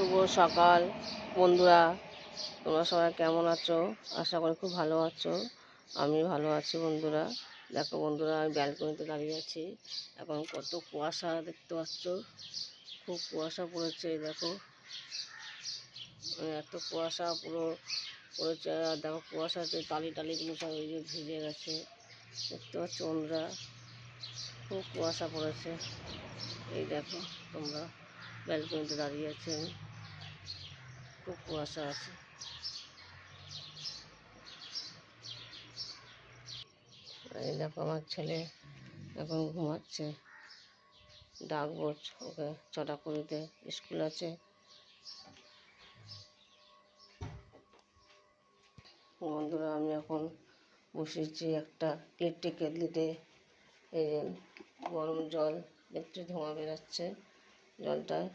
শুভ সকাল বন্ধুরা, তোমরা সবাই কেমন আছো? আশা করি খুব ভালো আছো। আমি ভালো আছি বন্ধুরা। দেখো বন্ধুরা, আমি ব্যালকনিতে দাঁড়িয়ে আছি। এখন কত কুয়াশা দেখতে পাচ্ছ, খুব কুয়াশা পড়েছে। দেখো এত কুয়াশা পুরো পড়েছে। আর দেখো কুয়াশাতে টালিগুলো সব এই যে ভিজে গেছে, দেখতে পাচ্ছ বন্ধুরা, খুব কুয়াশা পড়েছে। এই দেখো তোমরা, ব্যালকনিতে দাঁড়িয়ে আছে, খুব কুয়াশা আছে। এই দেখো আমার ছেলে এখন ঘুমাচ্ছে, ডাকবো ওকে, 6:20 স্কুল আছে। বন্ধুরা, আমি এখন বসেছি একটা ইলেকট্রিক কেটলিতে। এই গরম জল দেখতে, ধোঁয়া বেরোচ্ছে জলটায়।